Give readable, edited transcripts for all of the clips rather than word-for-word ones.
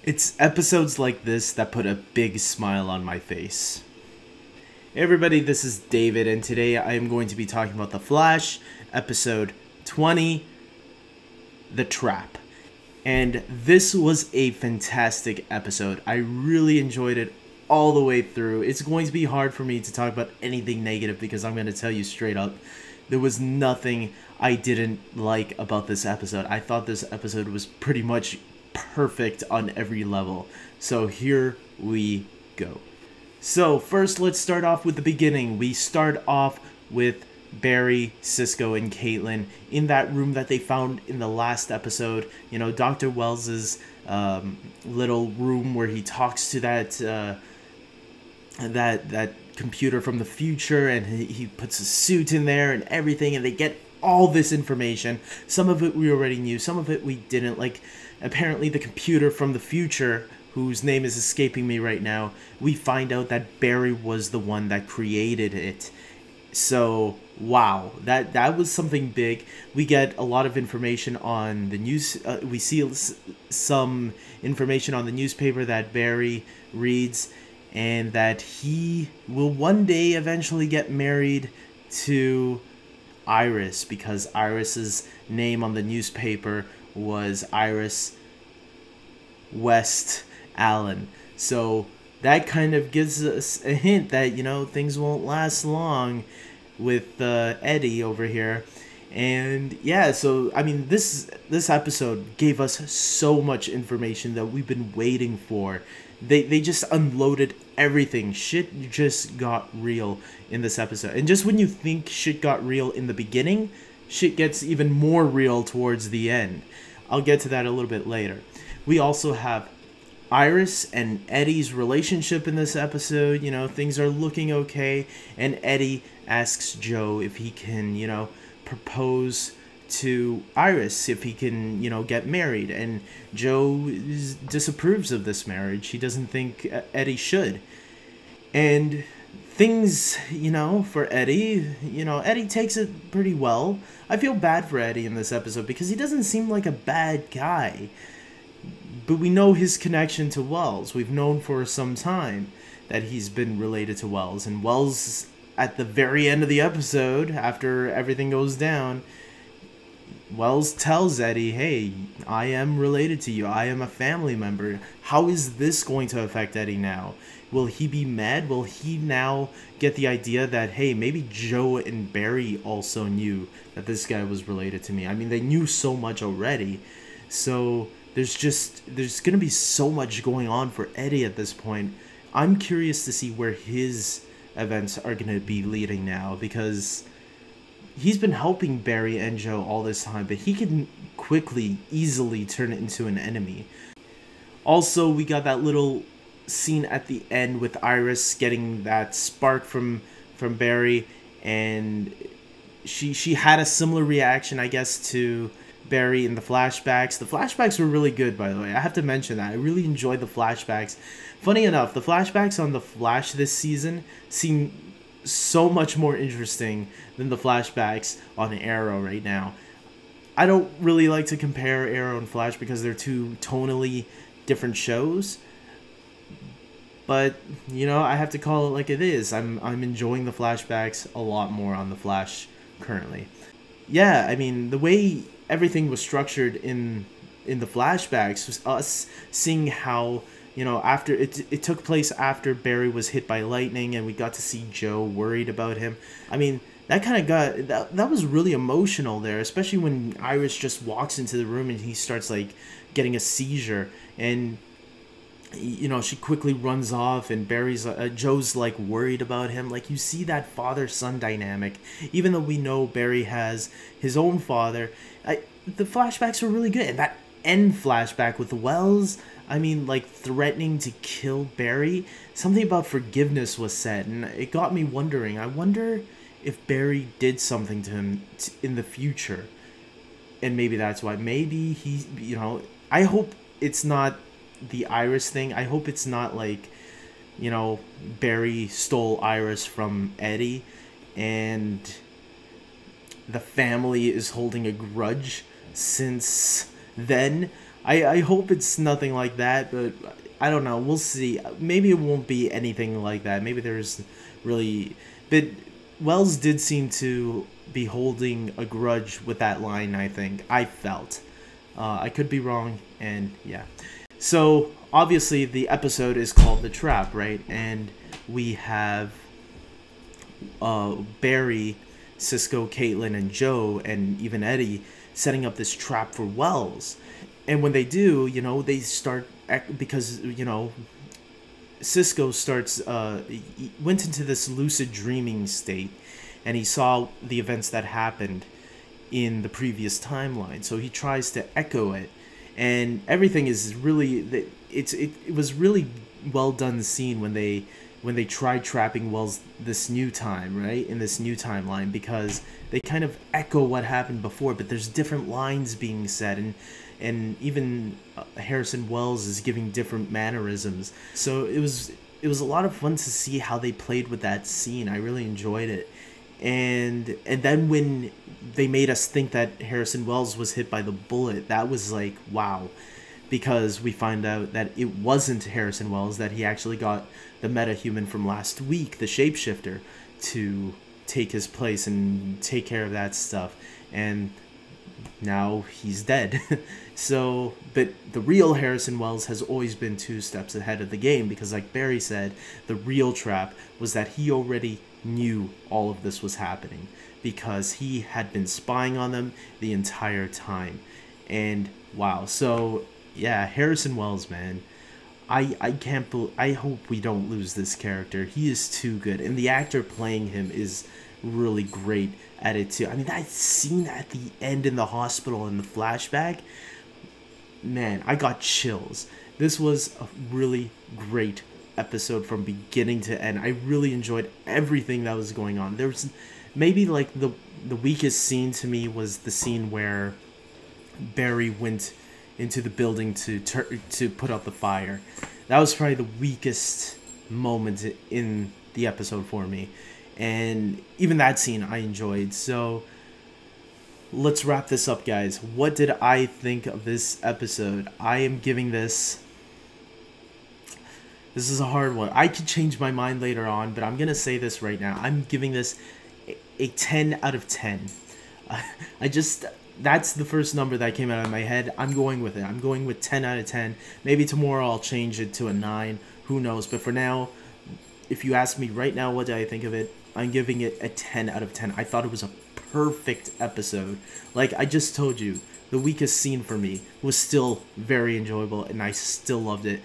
It's episodes like this that put a big smile on my face. Hey everybody, this is David, and today I am going to be talking about The Flash, episode 20, The Trap. And this was a fantastic episode. I really enjoyed it all the way through. It's going to be hard for me to talk about anything negative because I'm going to tell you straight up, there was nothing I didn't like about this episode. I thought this episode was pretty much perfect on every level. So here we go. So first, let's start off with the beginning. We start off with Barry, Cisco, and Caitlin in that room that they found in the last episode. You know, Dr. Wells's little room where he talks to that computer from the future, and he puts a suit in there and everything, and they get all this information. Some of it we already knew, some of it we didn't. Like, apparently the computer from the future, whose name is escaping me right now, we find out that Barry was the one that created it. So wow, that was something big. We get a lot of information on the news. We see some information on the newspaper that Barry reads, and that he will one day eventually get married to Iris, because Iris's name on the newspaper was Iris West Allen. So that kind of gives us a hint that, you know, things won't last long with Eddie over here. And yeah, so I mean, this episode gave us so much information that we've been waiting for. They just unloaded everything. Shit just got real in this episode. And just when you think shit got real in the beginning, shit gets even more real towards the end. I'll get to that a little bit later. We also have Iris and Eddie's relationship in this episode. You know, things are looking okay. And Eddie asks Joe if he can, you know, propose to Iris, if he can, you know, get married. And Joe disapproves of this marriage. He doesn't think Eddie should. And things, you know, for Eddie, you know, Eddie takes it pretty well. I feel bad for Eddie in this episode because he doesn't seem like a bad guy. But we know his connection to Wells. We've known for some time that he's been related to Wells. And Wells, at the very end of the episode, after everything goes down, Wells tells Eddie, hey, I am related to you. I am a family member. How is this going to affect Eddie now? Will he be mad? Will he now get the idea that, hey, maybe Joe and Barry also knew that this guy was related to me? I mean, they knew so much already. So there's going to be so much going on for Eddie at this point. I'm curious to see where his events are going to be leading now, because he's been helping Barry and Joe all this time, but he can quickly, easily turn it into an enemy. Also, we got that little scene at the end with Iris getting that spark from Barry, and she had a similar reaction, I guess, to Barry in the flashbacks. The flashbacks were really good, by the way. I have to mention that. I really enjoyed the flashbacks. Funny enough, the flashbacks on The Flash this season seem so much more interesting than the flashbacks on Arrow right now. I don't really like to compare Arrow and Flash because they're two tonally different shows. But, you know, I have to call it like it is. I'm enjoying the flashbacks a lot more on The Flash currently. Yeah, I mean, the way everything was structured in the flashbacks was us seeing how, you know, after it took place after Barry was hit by lightning, and we got to see Joe worried about him. I mean, that kind of that was really emotional there, especially when Iris just walks into the room and he starts like getting a seizure, and you know, she quickly runs off, and Joe's like worried about him. Like, you see that father-son dynamic, even though we know Barry has his own father. The flashbacks were really good, and that end flashback with Wells, I mean, like, threatening to kill Barry, something about forgiveness was said, and it got me wondering. I wonder if Barry did something to him in the future, and maybe that's why. Maybe he, you know, I hope it's not the Iris thing. I hope it's not like, you know, Barry stole Iris from Eddie, and the family is holding a grudge since then. I hope it's nothing like that, but I don't know. We'll see. Maybe it won't be anything like that. Maybe there's really, but Wells did seem to be holding a grudge with that line. I think I felt. I could be wrong, and yeah. So obviously the episode is called The Trap, right? And we have Barry, Cisco, Caitlin, and Joe, and even Eddie setting up this trap for Wells. And when they do, they start, because Cisco starts went into this lucid dreaming state, and he saw the events that happened in the previous timeline. So he tries to echo it, and everything is really it was really well done scene when they tried trapping Wells this new time, right, in this new timeline, because they kind of echo what happened before, but there's different lines being said, and even Harrison Wells is giving different mannerisms. So it was a lot of fun to see how they played with that scene. I really enjoyed it. And then when they made us think that Harrison Wells was hit by the bullet, that was like, wow, because we find out that it wasn't Harrison Wells, that he actually got the metahuman from last week, the shapeshifter, to take his place and take care of that stuff. And now he's dead. So, but the real Harrison Wells has always been 2 steps ahead of the game, because like Barry said, the real trap was that he already knew all of this was happening, because he had been spying on them the entire time. And wow, so yeah, Harrison Wells, man, I can't I hope we don't lose this character. He is too good, and the actor playing him is really great at it too. I mean, that scene at the end in the hospital in the flashback, man, I got chills. This was a really great episode from beginning to end. I really enjoyed everything that was going on. There was maybe like the weakest scene to me was the scene where Barry went into the building to put out the fire. That was probably the weakest moment in the episode for me. And even that scene I enjoyed. So let's wrap this up, guys. What did I think of this episode? I am giving this... This is a hard one. I could change my mind later on, but I'm going to say this right now. I'm giving this a 10 out of 10. That's the first number that came out of my head. I'm going with it. I'm going with 10 out of 10. Maybe tomorrow I'll change it to a 9. Who knows? But for now, if you ask me right now what do I think of it, I'm giving it a 10 out of 10. I thought it was a perfect episode. Like I just told you, the weakest scene for me was still very enjoyable, and I still loved it.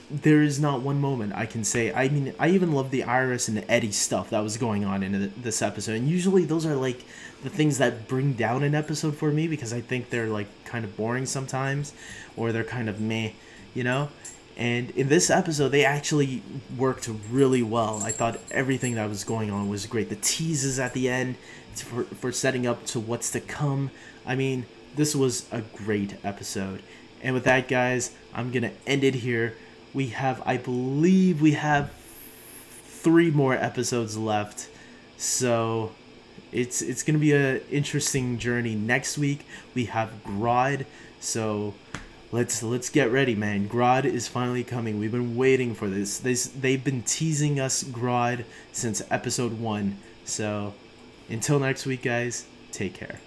There is not one moment I can say. I mean, I even love the Iris and the Eddie stuff that was going on in this episode. And usually those are like the things that bring down an episode for me, because I think they're like kind of boring sometimes, or they're kind of meh, And in this episode, they actually worked really well. I thought everything that was going on was great. The teases at the end for setting up to what's to come. I mean, this was a great episode. And with that, guys, I'm going to end it here. I believe we have 3 more episodes left. So it's going to be an interesting journey. Next week, we have Grodd. So let's get ready, man. Grodd is finally coming. We've been waiting for this. They've been teasing us Grodd since episode 1. So until next week, guys, take care.